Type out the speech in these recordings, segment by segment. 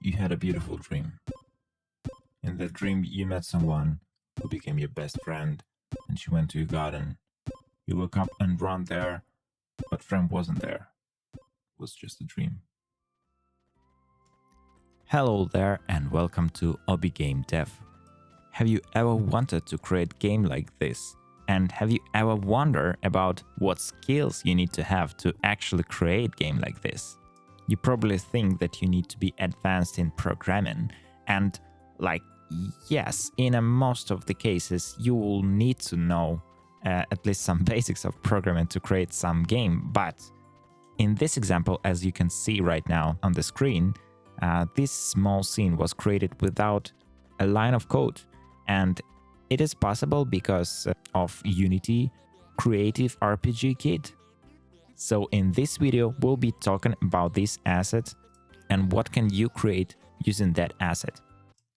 you had a beautiful dream. In that dream, you met someone who became your best friend, and she went to your garden. You woke up and ran there, but friend wasn't there. It was just a dream. Hello there and welcome to Obi Game Dev. Have you ever wanted to create game like this? And have you ever wondered about what skills you need to have to actually create game like this? You probably think that you need to be advanced in programming, and yes, in most of the cases you will need to know at least some basics of programming to create some game. But in this example, as you can see right now on the screen, this small scene was created without a line of code, and it is possible because of Unity Creative RPG Kit. So in this video, we'll be talking about this asset and what can you create using that asset.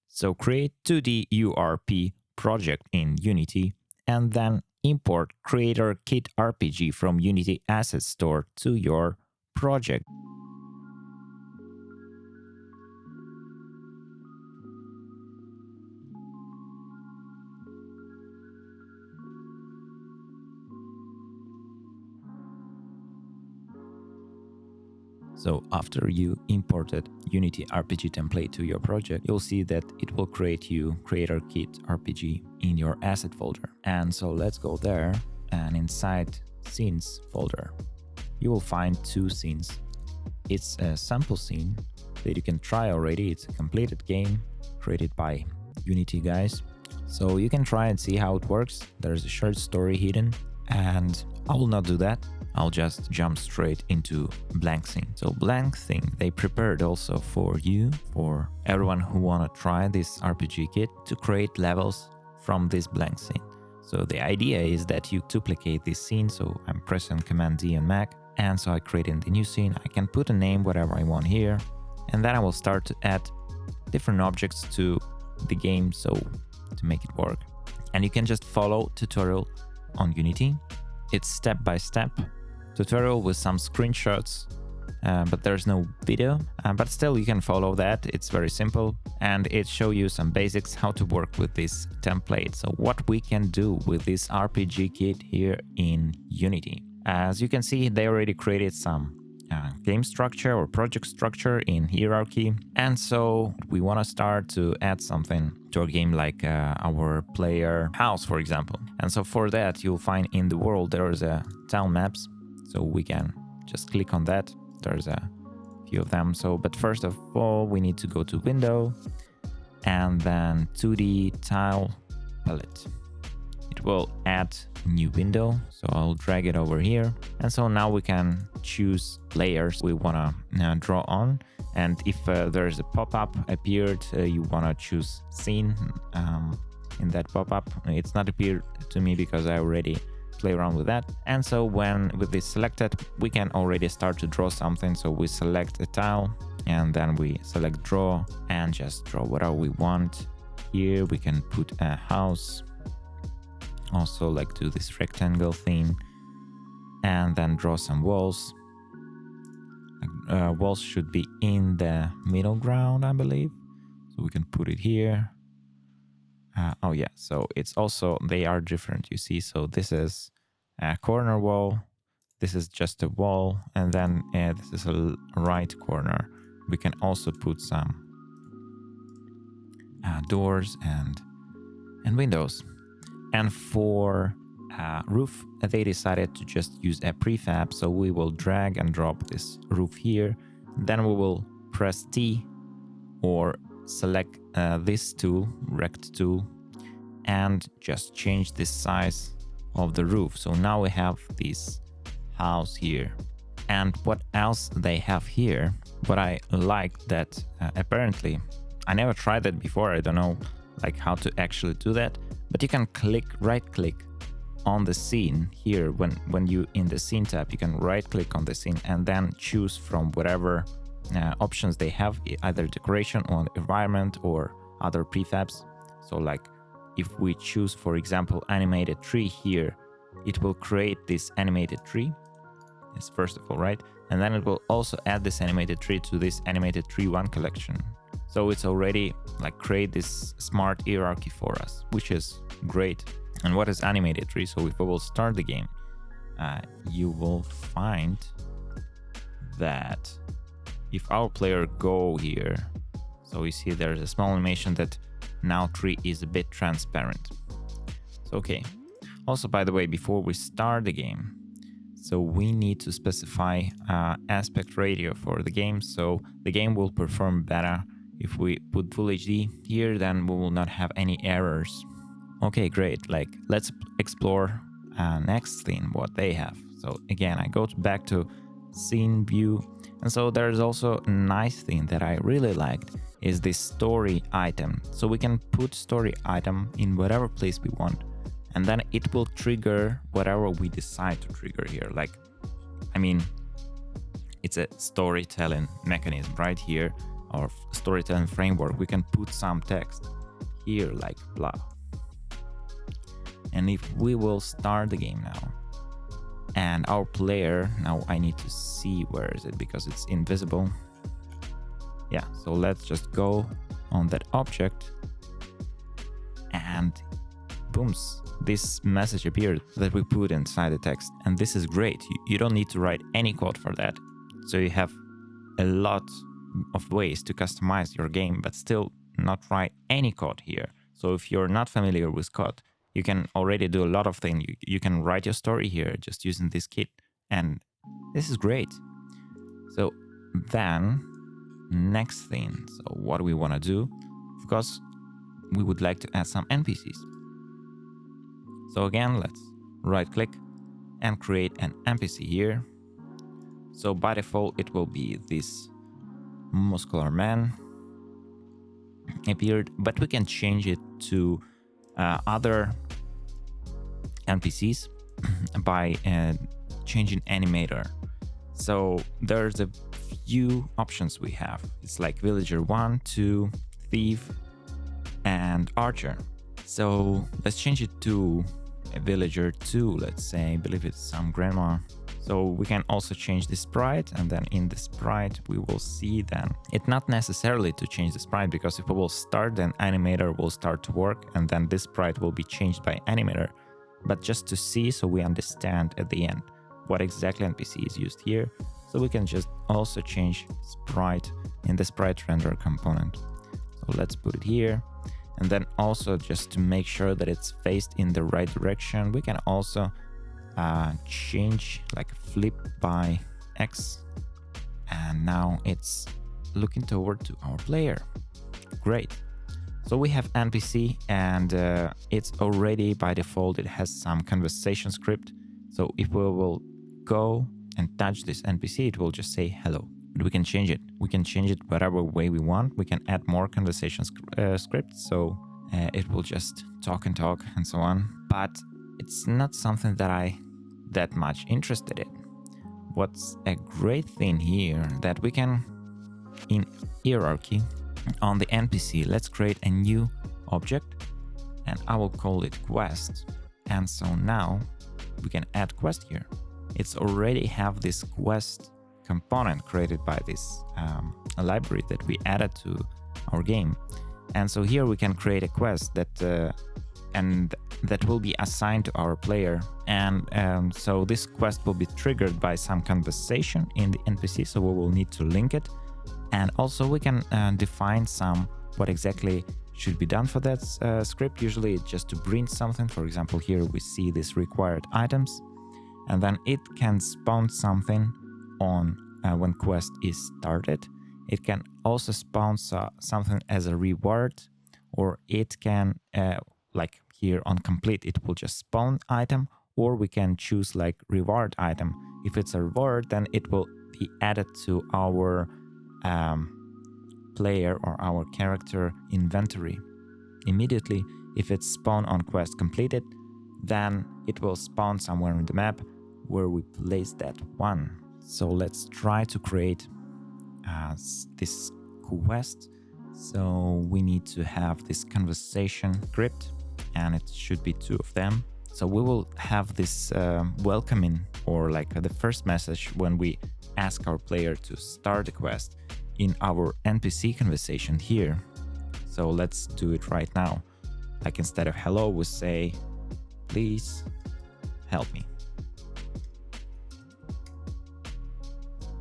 So create 2D URP project in Unity and then import Creator Kit RPG from Unity Asset Store to your project. So after you imported Unity RPG template to your project, you'll see that it will create you Creator Kit RPG in your asset folder. And so let's go there, and inside scenes folder, you will find two scenes. It's a sample scene that you can try already. It's a completed game created by Unity guys. So you can try and see how it works. There's a short story hidden, and I will not do that. I'll just jump straight into blank scene. So blank scene, they prepared also for you, for everyone who wanna try this RPG kit, to create levels from this blank scene. So the idea is that you duplicate this scene. So I'm pressing Command D on Mac, and so I create in the new scene. I can put a name, whatever I want here, and then I will start to add different objects to the game so to make it work. And you can just follow tutorial on Unity. It's step-by-step tutorial with some screenshots, but there's no video, but still you can follow that. It's very simple, and it shows you some basics how to work with this template. So what we can do with this RPG kit here in Unity. As you can see, they already created some game structure or project structure in hierarchy, and so we want to start to add something to our game, like our player house, for example. And so for that, you'll find in the world there is a town maps, so we can just click on that. There's a few of them. So but first of all, we need to go to window and then 2D tile palette. It will add a new window, so I'll drag it over here. And so now we can choose layers we want to draw on. And if there's a pop-up appeared, you want to choose scene in that pop-up. It's not appeared to me because I already play around with that. And so when with this selected, we can already start to draw something. So we select a tile and then we select draw and just draw whatever we want. Here we can put a house, also like do this rectangle thing, and then draw some walls. Walls should be in the middle ground, I believe, so we can put it here. Oh yeah, so it's also, they are different, you see. So this is a corner wall, this is just a wall, and then this is a right corner. We can also put some doors and windows. And for roof, they decided to just use a prefab, so we will drag and drop this roof here. Then we will press T or select this tool, rect tool, and just change the size of the roof. So now we have this house here. And what else they have here, what I like that apparently, I never tried that before, I don't know like how to actually do that, but you can right click on the scene here. When you in the scene tab, you can right click on the scene and then choose from whatever options they have, either decoration or environment or other prefabs. So like if we choose, for example, animated tree here, it will create this animated tree. It's first of all, right? And then it will also add this animated tree to this animated tree 1 collection. So it's already like create this smart hierarchy for us, which is great. And what is animated tree? So if we will start the game, you will find that if our player go here, so you see there's a small animation that now tree is a bit transparent. So okay. Also, by the way, before we start the game, so we need to specify aspect ratio for the game, so the game will perform better. If we put Full HD here, then we will not have any errors. Okay, great. Like, let's explore next thing, what they have. So again, I go back to scene view. And so there's also a nice thing that I really liked is this story item. So we can put story item in whatever place we want. And then it will trigger whatever we decide to trigger here. Like, I mean, it's a storytelling mechanism right here, or storytelling framework. We can put some text here like blah. And if we will start the game now, and our player, now I need to see where is it because it's invisible. Yeah, so let's just go on that object and booms, this message appeared that we put inside the text. And this is great. You don't need to write any code for that. So you have a lot of ways to customize your game, but still not write any code here. So if you're not familiar with code, you can already do a lot of things. You can write your story here just using this kit. And this is great. So then next thing, so what we want to do, of course, we would like to add some NPCs. So again, let's right click and create an NPC here. So by default, it will be this muscular man appeared, but we can change it to other NPCs by changing animator. So there's a few options we have. It's like villager 1, 2, thief, and archer. So let's change it to a villager 2, let's say. I believe it's some grandma. So we can also change the sprite, and then in the sprite we will see then it's not necessarily to change the sprite, because if we will start, then animator will start to work, and then this sprite will be changed by animator. But just to see, so we understand at the end what exactly NPC is used here, so we can just also change sprite in the sprite render component. So let's put it here. And then also, just to make sure that it's faced in the right direction, we can also change, like flip by X. And now it's looking toward to our player. Great. So we have NPC, and it's already by default, it has some conversation script. So if we will go and touch this NPC, it will just say hello. But we can change it. We can change it whatever way we want. We can add more conversation scripts, so it will just talk and so on. But it's not something that I that much interested in. What's a great thing here, that we can, in hierarchy, on the NPC, let's create a new object, and I will call it quest. And so now we can add quest here. It's already have this quest component created by this library that we added to our game. And so here we can create a quest that and that will be assigned to our player. And so this quest will be triggered by some conversation in the NPC, so we will need to link it. And also we can define some what exactly should be done for that script. Usually it's just to bring something. For example, here we see this required items, and then it can spawn something on when quest is started. It can also spawn something as a reward, or it can like here on complete, it will just spawn item, or we can choose like reward item. If it's a reward, then it will be added to our player or our character inventory immediately. If it's spawn on quest completed, then it will spawn somewhere in the map where we place that one. So let's try to create this quest. So we need to have this conversation script, and it should be 2 of them. So we will have this welcoming, or like the first message when we ask our player to start the quest. in our NPC conversation here. So let's do it right now. Like instead of hello, we say, please help me.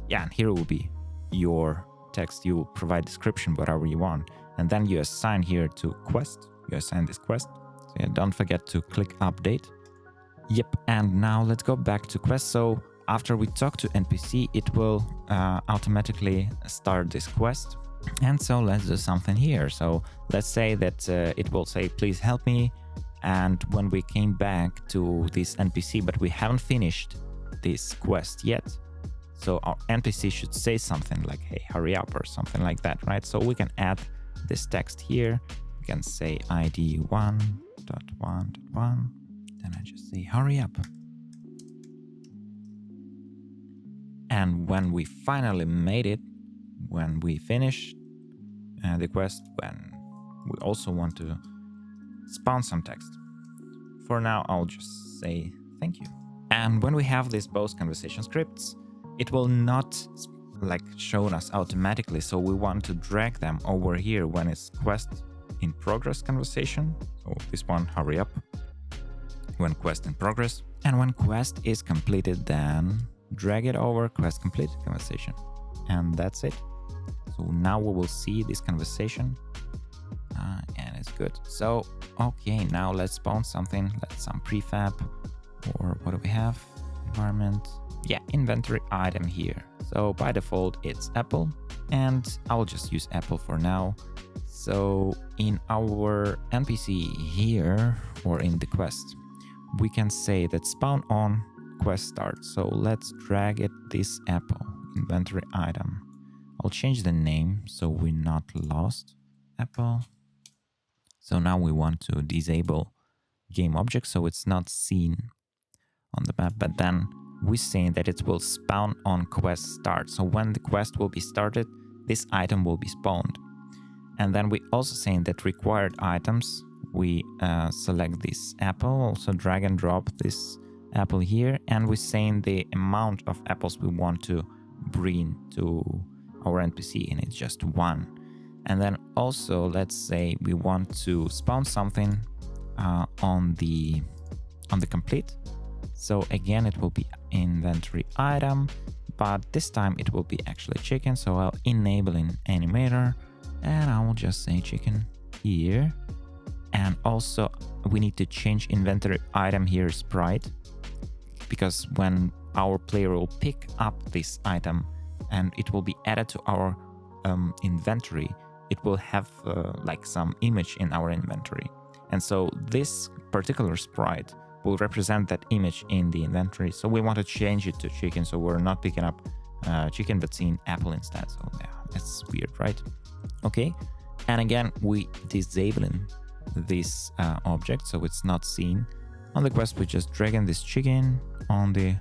Yeah, and here will be your text. You provide description, whatever you want. And then you assign here to quest. You assign this quest. So yeah, don't forget to click update. Yep, and now let's go back to quest. So after we talk to NPC, it will automatically start this quest. And so let's do something here. So let's say that it will say, please help me. And when we came back to this NPC, but we haven't finished this quest yet, so our NPC should say something like, hey, hurry up, or something like that, right? So we can add this text here. We can say ID 1.1.1. Then I just say, hurry up. And when we finally made it, when we finish the quest, when we also want to spawn some text. For now, I'll just say thank you. And when we have these both conversation scripts, it will not like show us automatically. So we want to drag them over here when it's quest in progress conversation. So this one, hurry up. When quest in progress. And when quest is completed, then drag it over quest completed conversation. And that's it. So now we will see this conversation. And it's good. So, okay, now let's spawn something. Let's some prefab. Or what do we have? Environment. Yeah, inventory item here. So by default, it's Apple. And I'll just use Apple for now. So in our NPC here, or in the quest, we can say that spawn on quest start. So let's drag it this Apple inventory item. I'll change the name so we're not lost. Apple. So now we want to disable game object so it's not seen on the map, but then we're saying that it will spawn on quest start. So when the quest will be started, this item will be spawned. And then we also saying that required items, we select this apple, also drag and drop this apple here, and we're saying the amount of apples we want to bring to our NPC, and it's just one. And then also let's say we want to spawn something on the complete. So again, it will be inventory item, but this time it will be actually chicken. So I'll enable in animator, and I will just say chicken here. And also we need to change inventory item here sprite, because when our player will pick up this item and it will be added to our inventory, it will have like some image in our inventory. And so this particular sprite will represent that image in the inventory. So we want to change it to chicken, so we're not picking up chicken but seeing apple instead. So yeah, that's weird, right? Okay, and again we disabling this object so it's not seen on the quest. We just dragging this chicken on the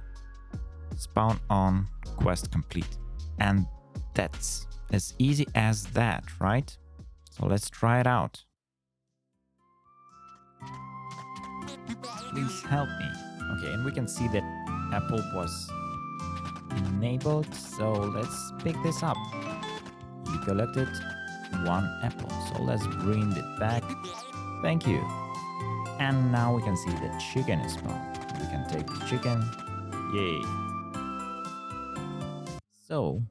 spawn on quest complete, and that's as easy as that, right? So let's try it out. Please help me. Okay, and we can see that apple was enabled, so let's pick this up. You collected one apple, so let's bring it back. Thank you. And now we can see that chicken is spawned. We can take the chicken. Yay. So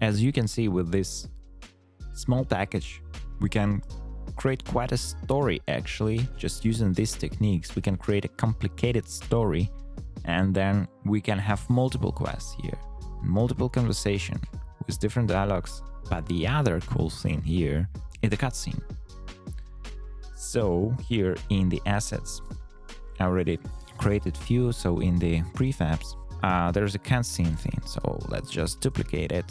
as you can see, with this small package, we can create quite a story actually. Just using these techniques, we can create a complicated story, and then we can have multiple quests here, multiple conversation with different dialogues. But the other cool thing here is the cutscene. So here in the assets, I already created few. So in the prefabs, there's a cutscene thing. So let's just duplicate it.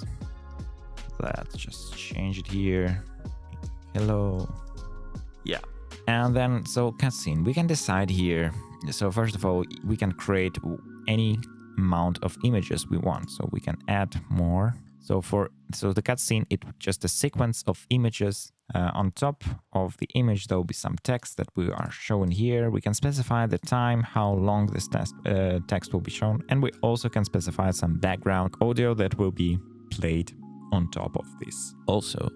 Let's just change it here. Hello. Yeah. And then, so cutscene, we can decide here. So first of all, we can create any amount of images we want. So we can add more. So the cutscene, it's just a sequence of images. On top of the image, there will be some text that we are showing here. We can specify the time, how long this text will be shown. And we also can specify some background audio that will be played on top of this. Also,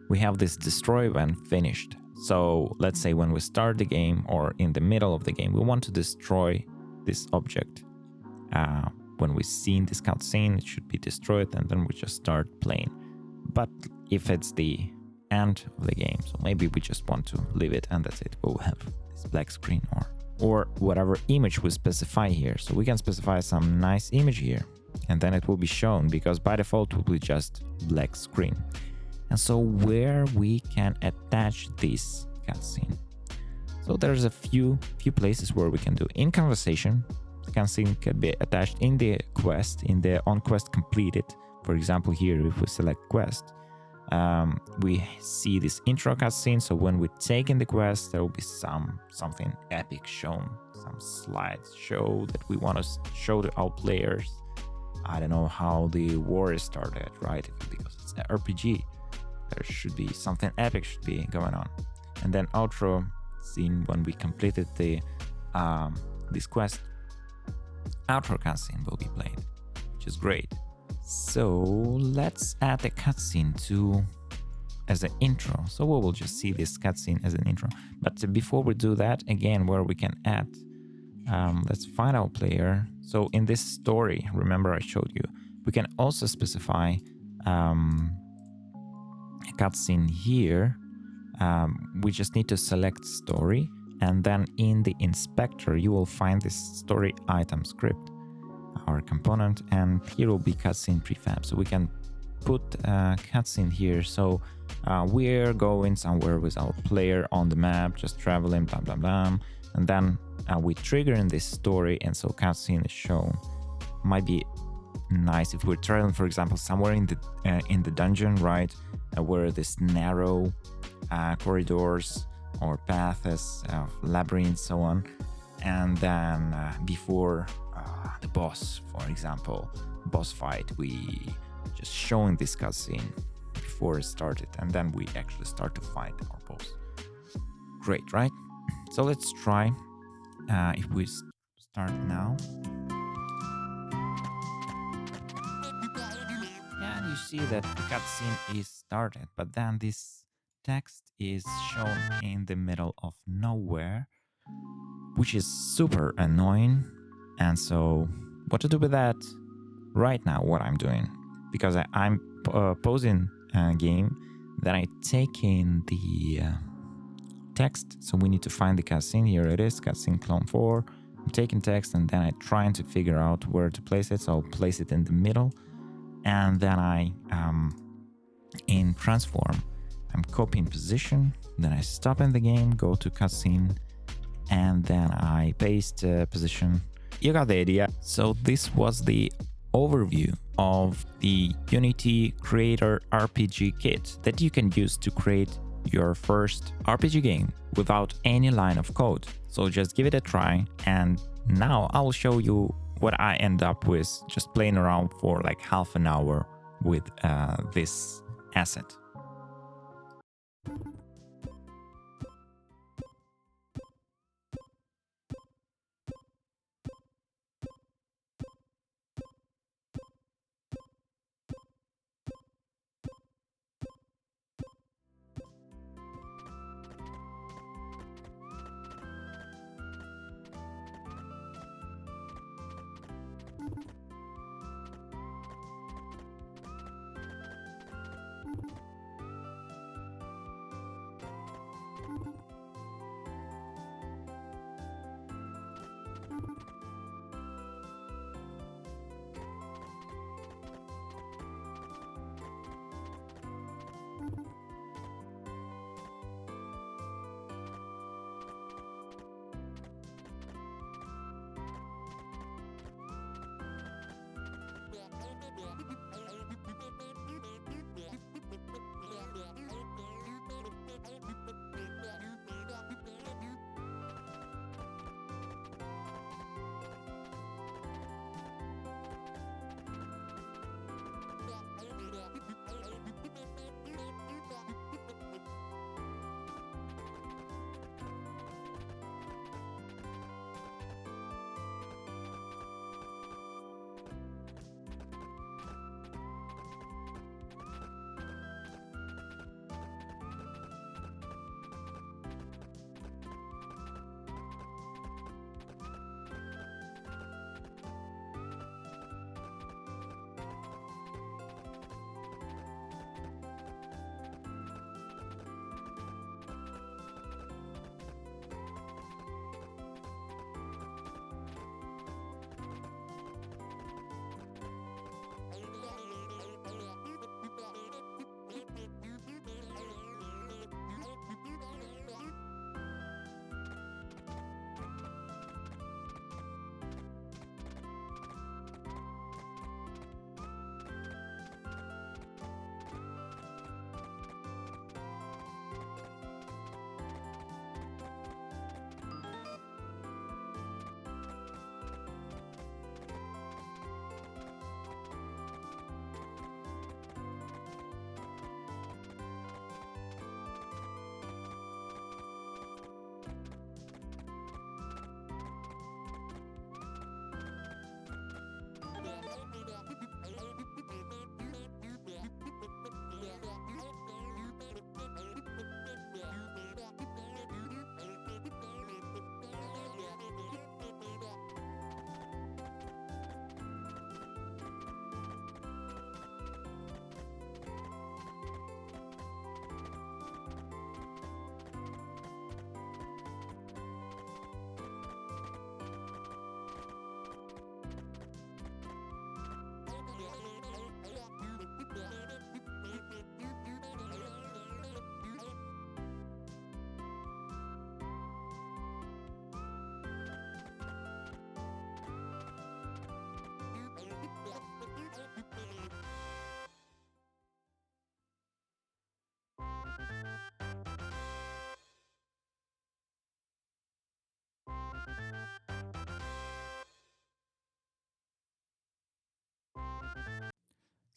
we have this destroy when finished. So let's say when we start the game or in the middle of the game, we want to destroy this object. When we see in this cutscene, it should be destroyed, and then we just start playing. But if it's the end of the game, so maybe we just want to leave it and that's it, we'll have this black screen or whatever image we specify here. So we can specify some nice image here, and then it will be shown, because by default it will be just black screen. And so where we can attach this cutscene. So there's a few places where we can do. In conversation, the cutscene can be attached in the quest, in the on quest completed. For example, here if we select quest, we see this intro cutscene. So when we take in the quest, there will be something epic shown, some slides show that we want to show to our players. I don't know how the war is started, right? Because it's an RPG. There should be something epic should be going on. And then outro scene when we completed the this quest. Outro cutscene will be played, which is great. So let's add a cutscene as an intro. So we will just see this cutscene as an intro. But before we do that, again, where we can add, let's find our player. So in this story, remember I showed you, we can also specify a cutscene here. We just need to select story, and then in the inspector you will find this story item script, our component, and here will be cutscene prefab. So we can put a cutscene here. So we're going somewhere with our player on the map, just traveling, blah blah blah, and then we trigger in this story, and so cutscene is shown. Might be nice if we're traveling, for example, somewhere in the dungeon, right, where this narrow corridors or paths, labyrinths, so on, and then before the boss, for example, boss fight, we just showing this cutscene before it started, and then we actually start to fight our boss. Great, right? So let's try. If we start now, and you see that the cutscene is started, but then this text is shown in the middle of nowhere, which is super annoying. And so what to do with that? Right now what I'm doing, because I'm pausing a game, then I take in the text. So we need to find the cutscene. Here it is, cutscene clone 4. I'm taking text, and then I'm trying to figure out where to place it. So I'll place it in the middle, and then I in transform, I'm copying position, then I stop in the game, go to cutscene, and then I paste position. You got the idea. So this was the overview of the Unity Creator RPG Kit that you can use to create your first RPG game without any line of code. So just give it a try, and now I will show you what I end up with just playing around for like half an hour with this asset.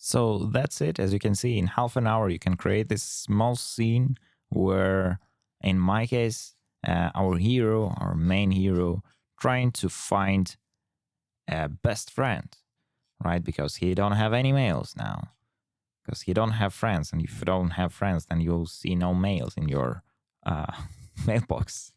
So that's it. As you can see, in half an hour, you can create this small scene where, in my case, our hero, our main hero, trying to find a best friend, right? Because he don't have any mails now, because he don't have friends, and if you don't have friends, then you'll see no mails in your uh, mailbox.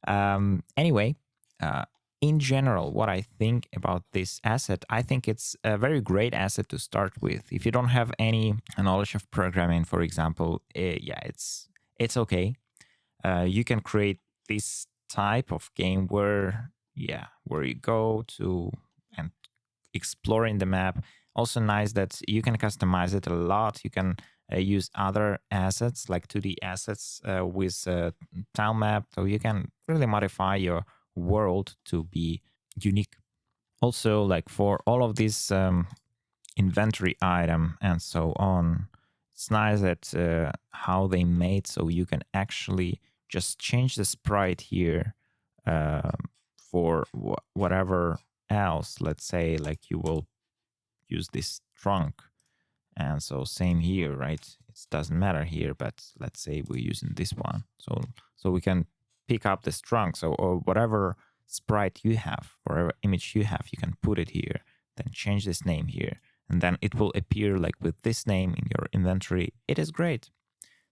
Anyway, uh, in general, what I think about this asset, I think it's a very great asset to start with. If you don't have any knowledge of programming, for example, yeah, it's okay. You can create this type of game where, yeah, where you go to and exploring the map. Also nice that you can customize it a lot. You can use other assets like 2D assets with tile map, so you can really modify your world to be unique. Also, like for all of these inventory item and so on, it's nice that how they made so you can actually just change the sprite here uh, for whatever else. Let's say like you will use this trunk, and so same here, right? It doesn't matter here, but let's say we're using this one, so we can pick up this trunk, so or whatever sprite you have, whatever image you have, you can put it here, then change this name here, and then it will appear like with this name in your inventory. It is great.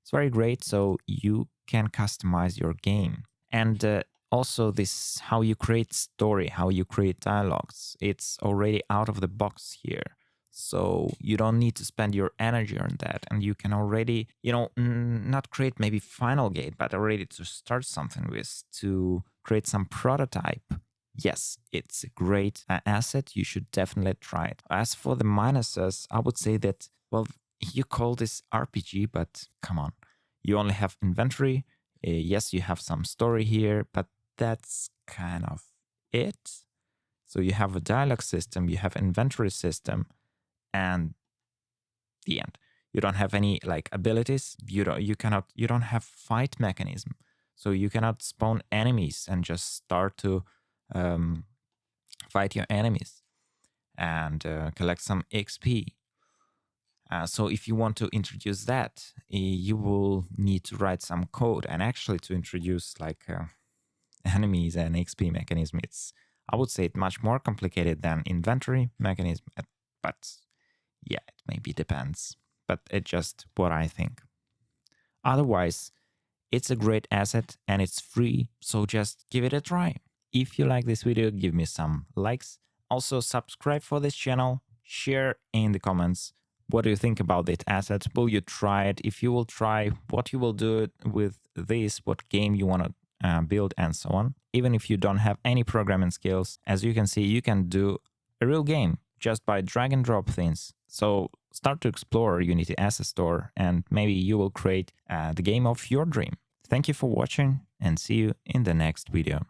It's very great, so you can customize your game. And also this, how you create story, how you create dialogues, it's already out of the box here. So you don't need to spend your energy on that, and you can already, not create maybe final game, but already to start something with, to create some prototype. Yes, it's a great asset. You should definitely try it. As for the minuses, I would say that, well, you call this RPG, but come on, you only have inventory. Yes, you have some story here, but that's kind of it. So you have a dialogue system, you have inventory system, and the end. You don't have any like abilities. You don't have fight mechanism. So you cannot spawn enemies and just start to um, fight your enemies and collect some XP. So if you want to introduce that, you will need to write some code, and actually to introduce like enemies and XP mechanism, it's, I would say, it much more complicated than inventory mechanism, but yeah, it maybe depends, but it's just what I think. Otherwise, it's a great asset and it's free, so just give it a try. If you like this video, give me some likes. Also, subscribe for this channel, share in the comments what do you think about this asset. Will you try it? If you will try, what you will do with this, what game you want to build, and so on. Even if you don't have any programming skills, as you can see, you can do a real game just by drag and drop things. So start to explore Unity Asset Store, and maybe you will create the game of your dream. Thank you for watching, and see you in the next video.